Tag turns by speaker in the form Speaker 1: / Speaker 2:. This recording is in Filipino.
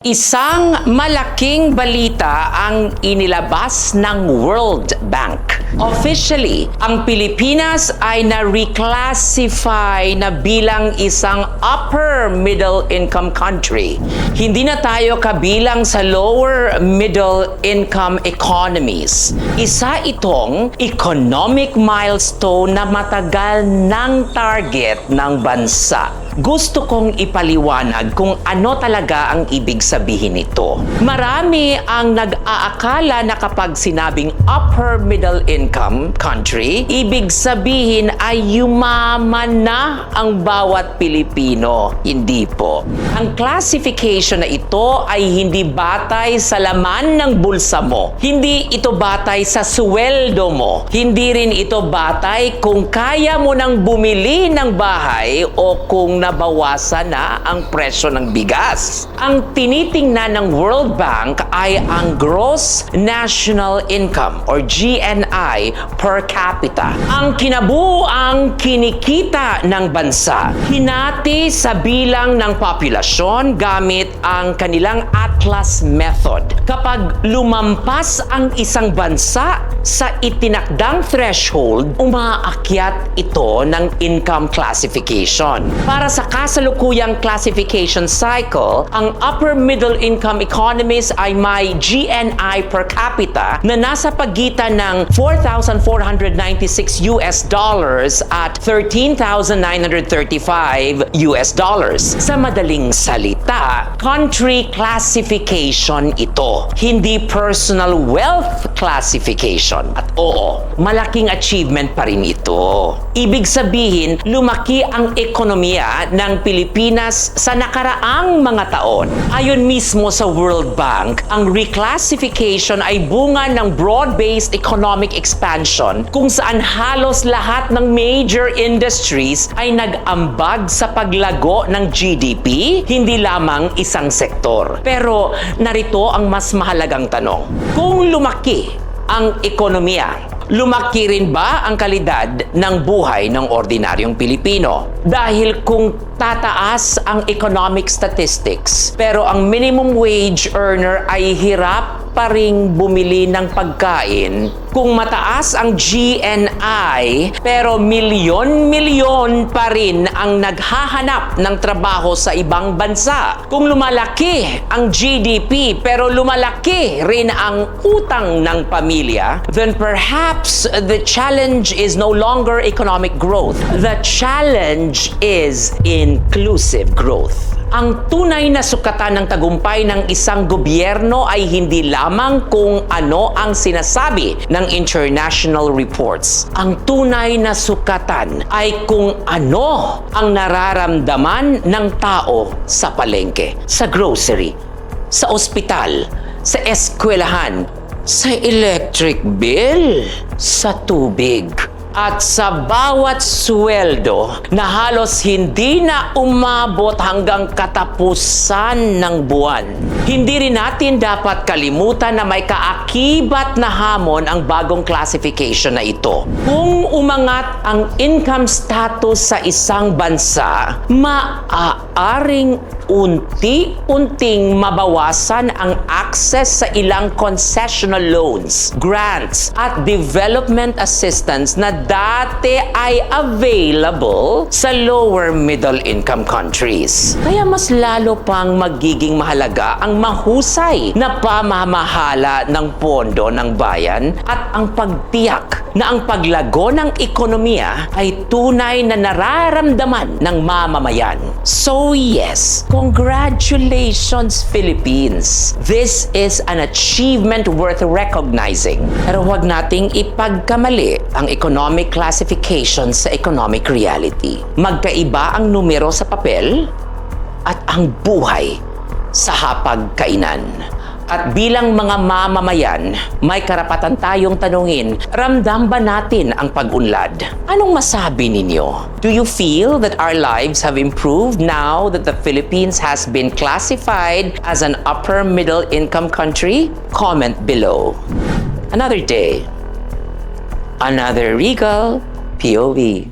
Speaker 1: Isang malaking balita ang inilabas ng World Bank. Officially, ang Pilipinas ay na-reclassify na bilang isang upper middle income country. Hindi na tayo kabilang sa lower middle income economies. Isa itong economic milestone na matagal ng target ng bansa. Gusto kong ipaliwanag kung ano talaga ang ibig sabihin nito. Marami ang nag-aakala na kapag sinabing upper middle income country, ibig sabihin ay yumaman na ang bawat Pilipino. Hindi po. Ang classification na ito ay hindi batay sa laman ng bulsa mo. Hindi ito batay sa sweldo mo. Hindi rin ito batay kung kaya mo nang bumili ng bahay o kung nabawasan na ang presyo ng bigas. Ang tinitingnan ng World Bank ay ang Gross National Income or GNI per capita. Ang kinabuang kinikita ng bansa, hinati sa bilang ng populasyon gamit ang kanilang Atlas Method. Kapag lumampas ang isang bansa sa itinakdang threshold, umaakyat ito ng income classification. Para sa kasalukuyang classification cycle, ang upper middle income economies ay may GNI per capita na nasa pagitan ng $4,496 at $13,935 Sa madaling salita, country classification ito, hindi personal wealth classification. At oo, malaking achievement pa rin ito. Ibig sabihin, lumaki ang ekonomiya ng Pilipinas sa nakaraang mga taon. Ayon mismo sa World Bank, ang reclassification ay bunga ng broad-based economic expansion kung saan halos lahat ng major industries ay nag-ambag sa paglago ng GDP, hindi lamang isang sektor. Pero narito ang mas mahalagang tanong. Kung lumaki ang ekonomiya, lumaki rin ba ang kalidad ng buhay ng ordinaryong Pilipino? Dahil kung tataas ang economic statistics, pero ang minimum wage earner ay hirap pa ring bumili ng pagkain, kung mataas ang GNI, pero milyon-milyon pa rin ang naghahanap ng trabaho sa ibang bansa. Kung lumalaki ang GDP, pero lumalaki rin ang utang ng pamilya, then perhaps the challenge is no longer economic growth. The challenge is inclusive growth. Ang tunay na sukatan ng tagumpay ng isang gobyerno ay hindi lamang kung ano ang sinasabi ng international reports. Ang tunay na sukatan ay kung ano ang nararamdaman ng tao sa palengke, sa grocery, sa ospital, sa eskwelahan, sa electric bill, sa tubig, at sa bawat sweldo na halos hindi na umabot hanggang katapusan ng buwan. Hindi rin natin dapat kalimutan na may kaakibat na hamon ang bagong classification na ito. Kung umangat ang income status sa isang bansa, maaaring unti-unting mabawasan ang access sa ilang concessional loans, grants, at development assistance na dati ay available sa lower middle income countries. Kaya mas lalo pang magiging mahalaga ang mahusay na pamamahala ng pondo ng bayan at ang pagtiyak na ang paglago ng ekonomiya ay tunay na nararamdaman ng mamamayan. So yes, congratulations Philippines! This is an achievement worth recognizing. Pero huwag nating ipagkamali ang economic classification sa economic reality. Magkaiba ang numero sa papel at ang buhay sa hapagkainan. At bilang mga mamamayan, may karapatan tayong tanungin, ramdam ba natin ang pag-unlad? Anong masabi ninyo? Do you feel that our lives have improved now that the Philippines has been classified as an upper middle income country? Comment below. Another day, another Regal POV.